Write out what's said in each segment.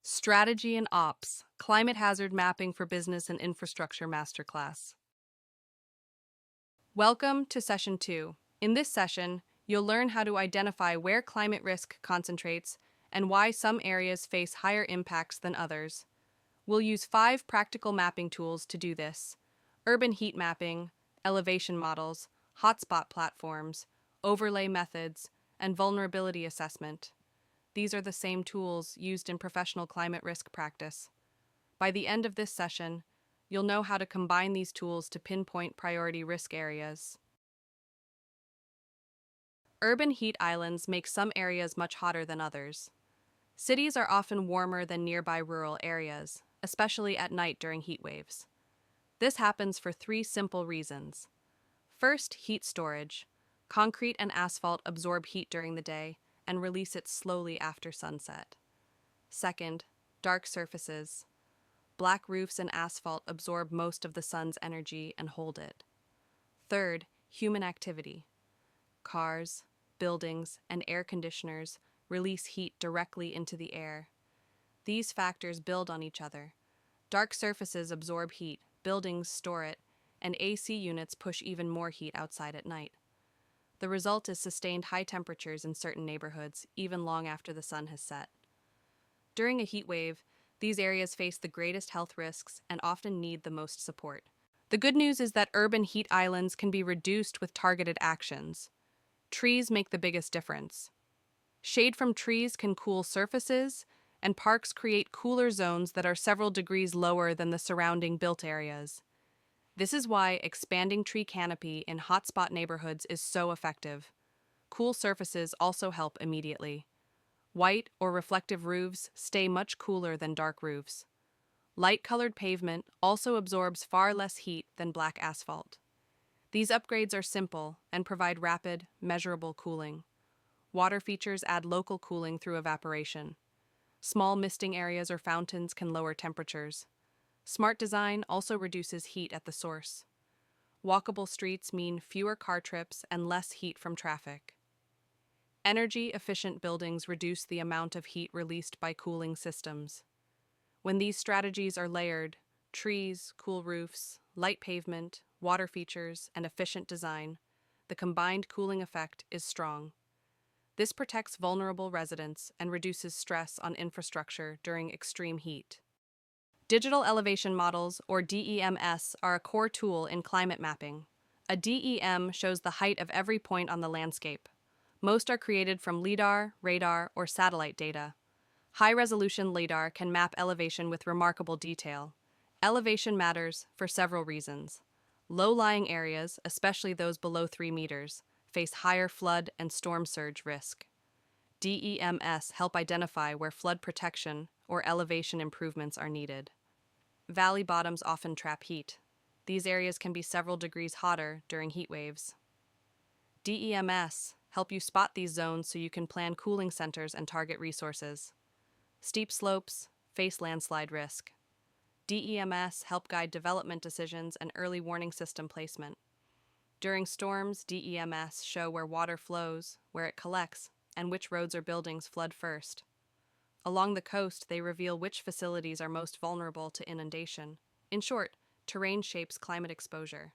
Strategy and Ops, Climate Hazard Mapping for Business and Infrastructure Masterclass. Welcome to Session 2. In this session, you'll learn how to identify where climate risk concentrates and why some areas face higher impacts than others. We'll use 5 practical mapping tools to do this: urban heat mapping, elevation models, hotspot platforms, overlay methods, and vulnerability assessment. These are the same tools used in professional climate risk practice. By the end of this session, you'll know how to combine these tools to pinpoint priority risk areas. Urban heat islands make some areas much hotter than others. Cities are often warmer than nearby rural areas, especially at night during heat waves. This happens for 3 simple reasons. First, heat storage. Concrete and asphalt absorb heat during the day and release it slowly after sunset. Second, dark surfaces. Black roofs and asphalt absorb most of the sun's energy and hold it. Third, human activity. Cars, buildings, and air conditioners release heat directly into the air. These factors build on each other. Dark surfaces absorb heat, buildings store it, and AC units push even more heat outside at night. The result is sustained high temperatures in certain neighborhoods, even long after the sun has set. During a heat wave, these areas face the greatest health risks and often need the most support. The good news is that urban heat islands can be reduced with targeted actions. Trees make the biggest difference. Shade from trees can cool surfaces, and parks create cooler zones that are several degrees lower than the surrounding built areas. This is why expanding tree canopy in hotspot neighborhoods is so effective. Cool surfaces also help immediately. White or reflective roofs stay much cooler than dark roofs. Light-colored pavement also absorbs far less heat than black asphalt. These upgrades are simple and provide rapid, measurable cooling. Water features add local cooling through evaporation. Small misting areas or fountains can lower temperatures. Smart design also reduces heat at the source. Walkable streets mean fewer car trips and less heat from traffic. Energy-efficient buildings reduce the amount of heat released by cooling systems. When these strategies are layered, trees, cool roofs, light pavement, water features, and efficient design, the combined cooling effect is strong. This protects vulnerable residents and reduces stress on infrastructure during extreme heat. Digital elevation models, or DEMS, are a core tool in climate mapping. A DEM shows the height of every point on the landscape. Most are created from LIDAR, radar, or satellite data. High-resolution LIDAR can map elevation with remarkable detail. Elevation matters for several reasons. Low-lying areas, especially those below 3 meters, face higher flood and storm surge risk. DEMS help identify where flood protection or elevation improvements are needed. Valley bottoms often trap heat. These areas can be several degrees hotter during heat waves. DEMS help you spot these zones so you can plan cooling centers and target resources. Steep slopes face landslide risk. DEMS help guide development decisions and early warning system placement. During storms, DEMS show where water flows, where it collects, and which roads or buildings flood first. Along the coast, they reveal which facilities are most vulnerable to inundation. In short, terrain shapes climate exposure.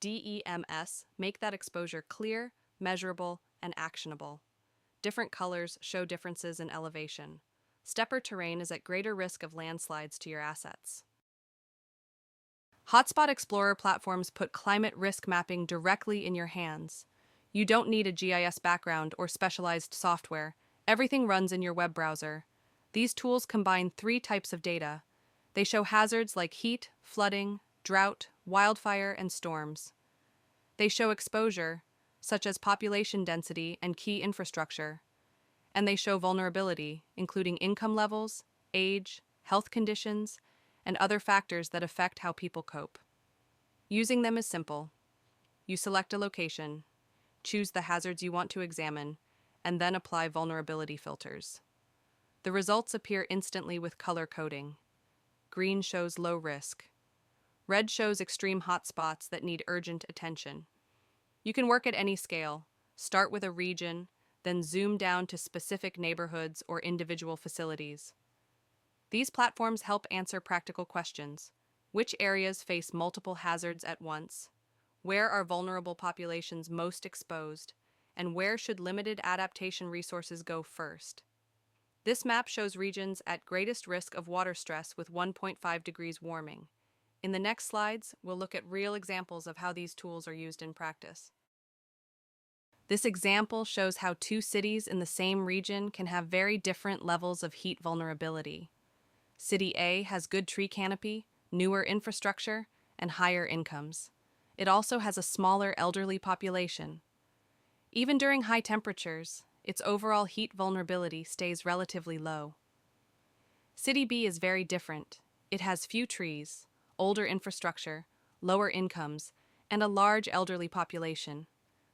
DEMS make that exposure clear, measurable, and actionable. Different colors show differences in elevation. Stepper terrain is at greater risk of landslides to your assets. Hotspot Explorer platforms put climate risk mapping directly in your hands. You don't need a GIS background or specialized software. Everything runs in your web browser. These tools combine 3 types of data. They show hazards like heat, flooding, drought, wildfire, and storms. They show exposure, such as population density and key infrastructure. And they show vulnerability, including income levels, age, health conditions, and other factors that affect how people cope. Using them is simple. You select a location, choose the hazards you want to examine, and then apply vulnerability filters. The results appear instantly with color coding. Green shows low risk. Red shows extreme hotspots that need urgent attention. You can work at any scale. Start with a region, then zoom down to specific neighborhoods or individual facilities. These platforms help answer practical questions. Which areas face multiple hazards at once? Where are vulnerable populations most exposed? And where should limited adaptation resources go first? This map shows regions at greatest risk of water stress with 1.5 degrees warming. In the next slides, we'll look at real examples of how these tools are used in practice. This example shows how two cities in the same region can have very different levels of heat vulnerability. City A has good tree canopy, newer infrastructure, and higher incomes. It also has a smaller elderly population. Even during high temperatures, its overall heat vulnerability stays relatively low. City B is very different. It has few trees, older infrastructure, lower incomes, and a large elderly population.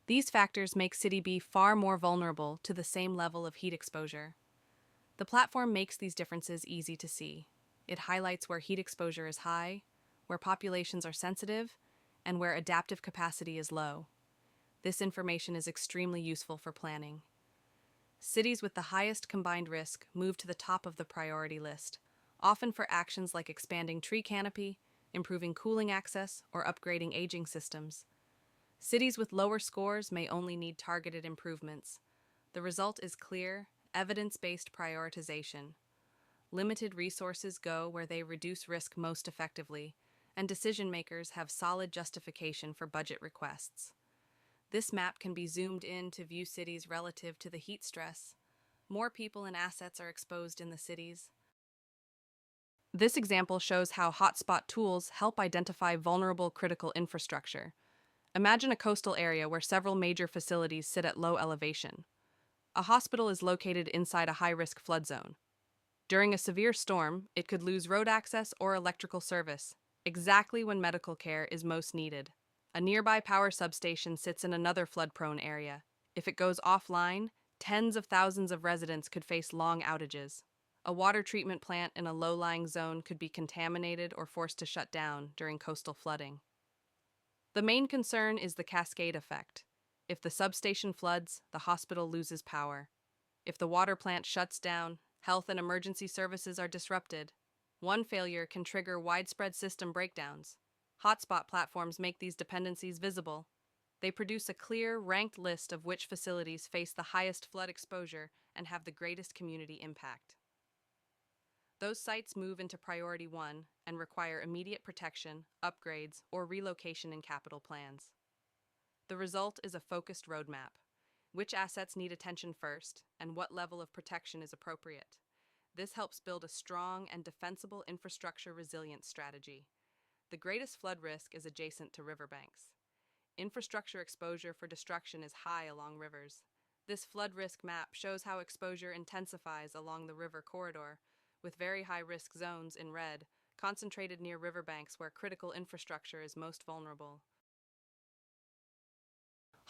These factors make City B far more vulnerable to the same level of heat exposure. The platform makes these differences easy to see. It highlights where heat exposure is high, where populations are sensitive, and where adaptive capacity is low. This information is extremely useful for planning. Cities with the highest combined risk move to the top of the priority list, often for actions like expanding tree canopy, improving cooling access, or upgrading aging systems. Cities with lower scores may only need targeted improvements. The result is clear, evidence-based prioritization. Limited resources go where they reduce risk most effectively, and decision-makers have solid justification for budget requests. This map can be zoomed in to view cities relative to the heat stress. More people and assets are exposed in the cities. This example shows how hotspot tools help identify vulnerable critical infrastructure. Imagine a coastal area where several major facilities sit at low elevation. A hospital is located inside a high-risk flood zone. During a severe storm, it could lose road access or electrical service, exactly when medical care is most needed. A nearby power substation sits in another flood-prone area. If it goes offline, tens of thousands of residents could face long outages. A water treatment plant in a low-lying zone could be contaminated or forced to shut down during coastal flooding. The main concern is the cascade effect. If the substation floods, the hospital loses power. If the water plant shuts down, health and emergency services are disrupted. One failure can trigger widespread system breakdowns. Hotspot platforms make these dependencies visible. They produce a clear, ranked list of which facilities face the highest flood exposure and have the greatest community impact. Those sites move into Priority 1 and require immediate protection, upgrades, or relocation in capital plans. The result is a focused roadmap. Which assets need attention first, and what level of protection is appropriate. This helps build a strong and defensible infrastructure resilience strategy. The greatest flood risk is adjacent to riverbanks. Infrastructure exposure for destruction is high along rivers. This flood risk map shows how exposure intensifies along the river corridor, with very high risk zones in red, concentrated near riverbanks where critical infrastructure is most vulnerable.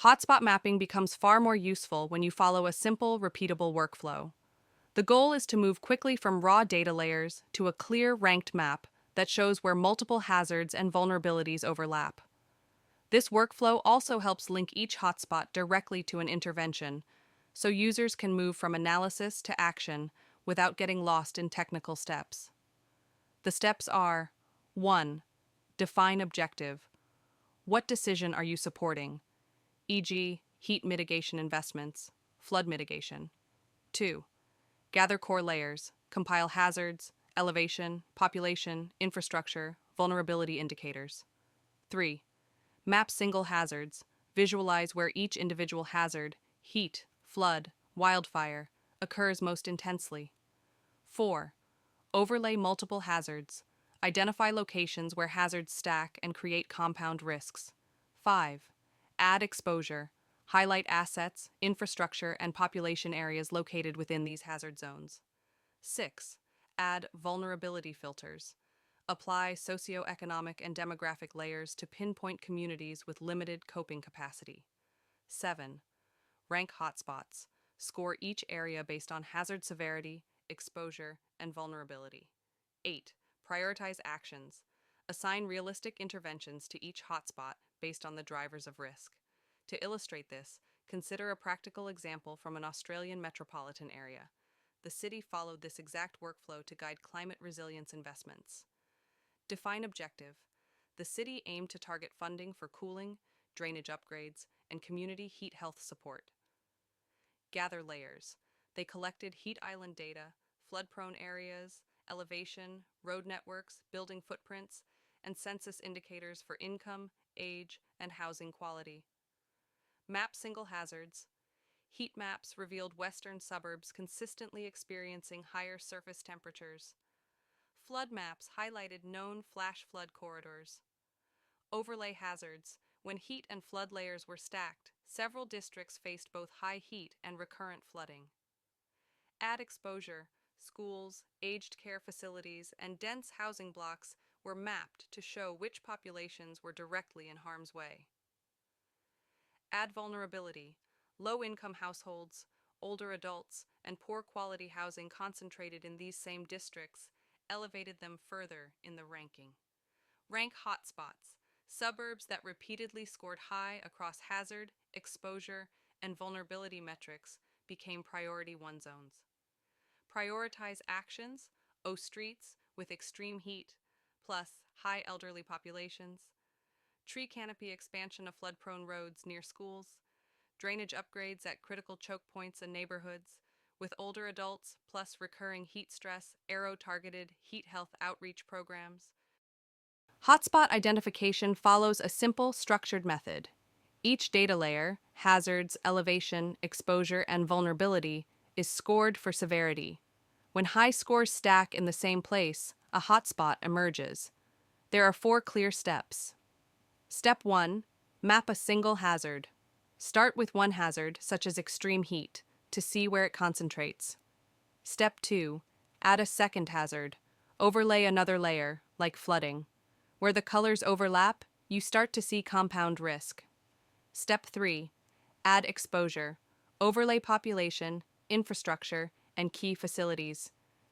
Hotspot mapping becomes far more useful when you follow a simple, repeatable workflow. The goal is to move quickly from raw data layers to a clear, ranked map that shows where multiple hazards and vulnerabilities overlap. This workflow also helps link each hotspot directly to an intervention, so users can move from analysis to action without getting lost in technical steps. The steps are: 1. Define objective. What decision are you supporting? E.g., heat mitigation investments, flood mitigation. 2. Gather core layers, compile hazards, elevation, population, infrastructure, vulnerability indicators. 3. Map single hazards, visualize where each individual hazard, heat, flood, wildfire, occurs most intensely. 4. Overlay multiple hazards, identify locations where hazards stack and create compound risks. 5. Add exposure, highlight assets, infrastructure, and population areas located within these hazard zones. 6. Add vulnerability filters. Apply socioeconomic and demographic layers to pinpoint communities with limited coping capacity. 7. Rank hotspots. Score each area based on hazard severity, exposure, and vulnerability. 8. Prioritize actions. Assign realistic interventions to each hotspot based on the drivers of risk. To illustrate this, consider a practical example from an Australian metropolitan area. The city followed this exact workflow to guide climate resilience investments. Define objective. The city aimed to target funding for cooling, drainage upgrades, and community heat health support. Gather layers. They collected heat island data, flood-prone areas, elevation, road networks, building footprints, and census indicators for income, age, and housing quality. Map single hazards. Heat maps revealed western suburbs consistently experiencing higher surface temperatures. Flood maps highlighted known flash flood corridors. Overlay hazards. When heat and flood layers were stacked, several districts faced both high heat and recurrent flooding. Add exposure. Schools, aged care facilities, and dense housing blocks were mapped to show which populations were directly in harm's way. Add vulnerability. Low-income households, older adults, and poor quality housing concentrated in these same districts elevated them further in the ranking. Rank hotspots. Suburbs that repeatedly scored high across hazard, exposure, and vulnerability metrics became Priority 1 zones. Prioritize actions, streets with extreme heat, plus high elderly populations, tree canopy expansion of flood-prone roads near schools, drainage upgrades at critical choke points and neighborhoods, with older adults plus recurring heat stress, targeted heat health outreach programs. Hotspot identification follows a simple, structured method. Each data layer, hazards, elevation, exposure, and vulnerability, is scored for severity. When high scores stack in the same place, a hotspot emerges. There are 4 clear steps. Step 1. Map a single hazard. Start with one hazard, such as extreme heat, to see where it concentrates. Step 2. Add a second hazard. Overlay another layer, like flooding. Where the colors overlap, you start to see compound risk. Step 3. Add exposure. Overlay population, infrastructure, and key facilities.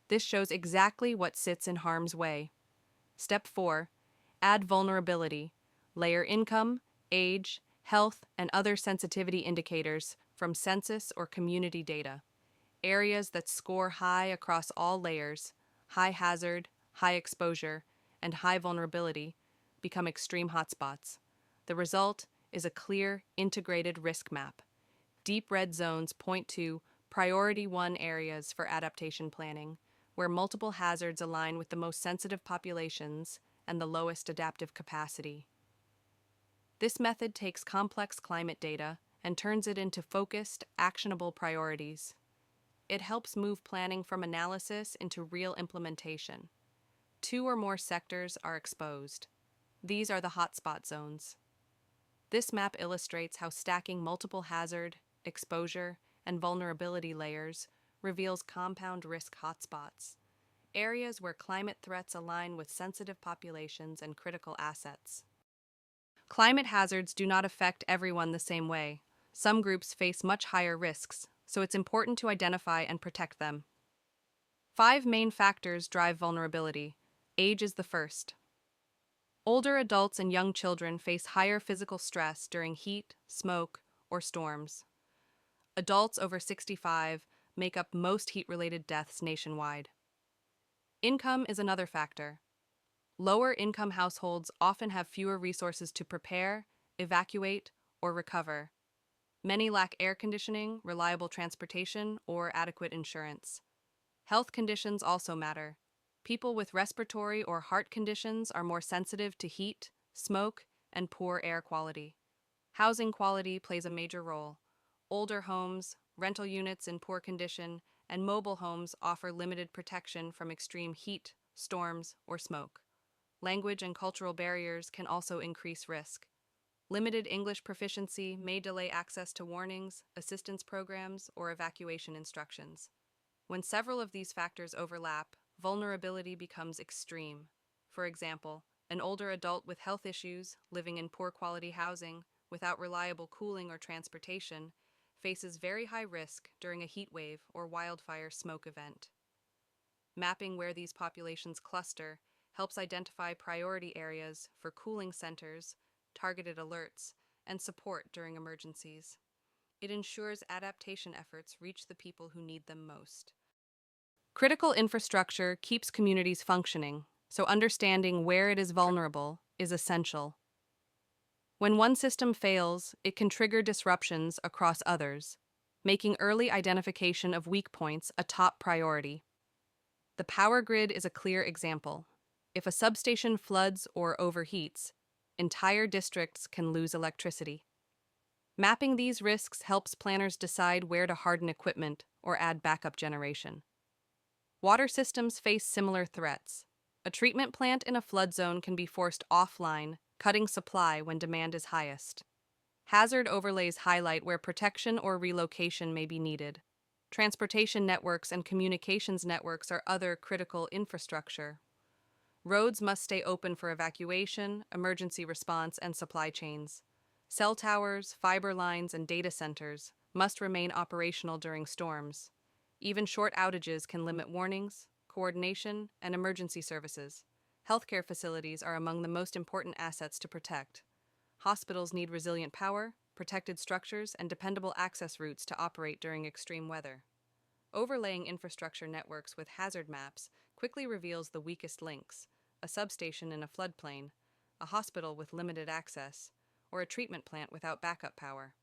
This shows exactly what sits in harm's way. Step 4. Add vulnerability. Layer income, age, health, and other sensitivity indicators from census or community data. Areas that score high across all layers, high hazard, high exposure, and high vulnerability, become extreme hotspots. The result is a clear, integrated risk map. Deep red zones point to Priority 1 areas for adaptation planning, where multiple hazards align with the most sensitive populations and the lowest adaptive capacity. This method takes complex climate data and turns it into focused, actionable priorities. It helps move planning from analysis into real implementation. 2 or more sectors are exposed. These are the hotspot zones. This map illustrates how stacking multiple hazard, exposure, and vulnerability layers reveals compound risk hotspots, areas where climate threats align with sensitive populations and critical assets. Climate hazards do not affect everyone the same way. Some groups face much higher risks, so it's important to identify and protect them. 5 main factors drive vulnerability. Age is the first. Older adults and young children face higher physical stress during heat, smoke, or storms. Adults over 65 make up most heat-related deaths nationwide. Income is another factor. Lower-income households often have fewer resources to prepare, evacuate, or recover. Many lack air conditioning, reliable transportation, or adequate insurance. Health conditions also matter. People with respiratory or heart conditions are more sensitive to heat, smoke, and poor air quality. Housing quality plays a major role. Older homes, rental units in poor condition, and mobile homes offer limited protection from extreme heat, storms, or smoke. Language and cultural barriers can also increase risk. Limited English proficiency may delay access to warnings, assistance programs, or evacuation instructions. When several of these factors overlap, vulnerability becomes extreme. For example, an older adult with health issues, living in poor quality housing, without reliable cooling or transportation, faces very high risk during a heat wave or wildfire smoke event. Mapping where these populations cluster helps identify priority areas for cooling centers, targeted alerts, and support during emergencies. It ensures adaptation efforts reach the people who need them most. Critical infrastructure keeps communities functioning, so understanding where it is vulnerable is essential. When one system fails, it can trigger disruptions across others, making early identification of weak points a top priority. The power grid is a clear example. If a substation floods or overheats, entire districts can lose electricity. Mapping these risks helps planners decide where to harden equipment or add backup generation. Water systems face similar threats. A treatment plant in a flood zone can be forced offline, cutting supply when demand is highest. Hazard overlays highlight where protection or relocation may be needed. Transportation networks and communications networks are other critical infrastructure. Roads must stay open for evacuation, emergency response, and supply chains. Cell towers, fiber lines, and data centers must remain operational during storms. Even short outages can limit warnings, coordination, and emergency services. Healthcare facilities are among the most important assets to protect. Hospitals need resilient power, protected structures, and dependable access routes to operate during extreme weather. Overlaying infrastructure networks with hazard maps quickly reveals the weakest links: a substation in a floodplain, a hospital with limited access, or a treatment plant without backup power.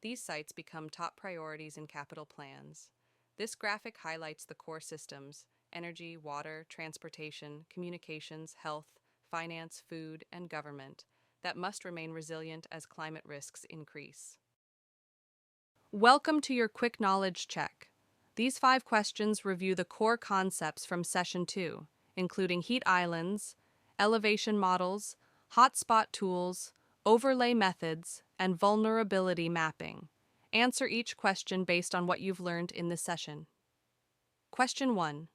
These sites become top priorities in capital plans. This graphic highlights the core systems: energy, water, transportation, communications, health, finance, food, and government that must remain resilient as climate risks increase. Welcome to your quick knowledge check. These 5 questions review the core concepts from Session 2, including heat islands, elevation models, hotspot tools, overlay methods, and vulnerability mapping. Answer each question based on what you've learned in this session. Question 1.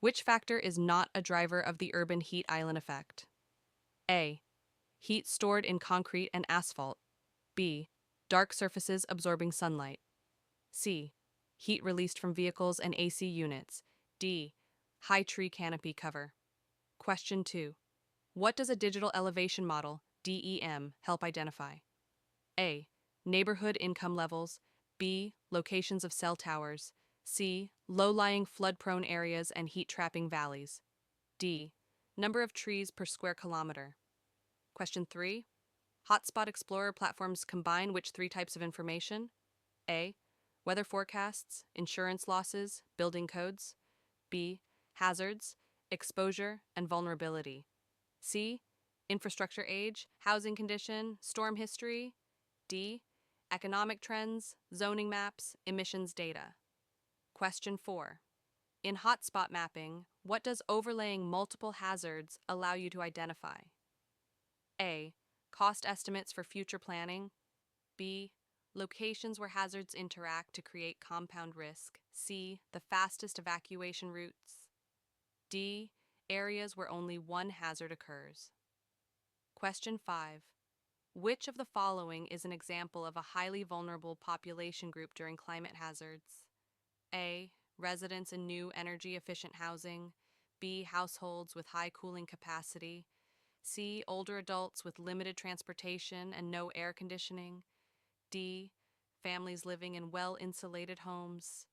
Which factor is not a driver of the urban heat island effect? A. Heat stored in concrete and asphalt. B. Dark surfaces absorbing sunlight. C. Heat released from vehicles and AC units. D. High tree canopy cover. Question 2. What does a digital elevation model, DEM, help identify? A. Neighborhood income levels. B. Locations of cell towers. C. Low-lying flood-prone areas and heat-trapping valleys. D. Number of trees per square kilometer. Question 3. Hotspot Explorer platforms combine which 3 types of information? A. Weather forecasts, insurance losses, building codes. B. Hazards, exposure, and vulnerability. C. Infrastructure age, housing condition, storm history. D. Economic trends, zoning maps, emissions data. Question 4. In hotspot mapping, what does overlaying multiple hazards allow you to identify? A. Cost estimates for future planning. B. Locations where hazards interact to create compound risk. C. The fastest evacuation routes. D. Areas where only one hazard occurs. Question 5. Which of the following is an example of a highly vulnerable population group during climate hazards? A. Residents in new energy-efficient housing. B. Households with high cooling capacity. C. Older adults with limited transportation and no air conditioning. D. Families living in well-insulated homes.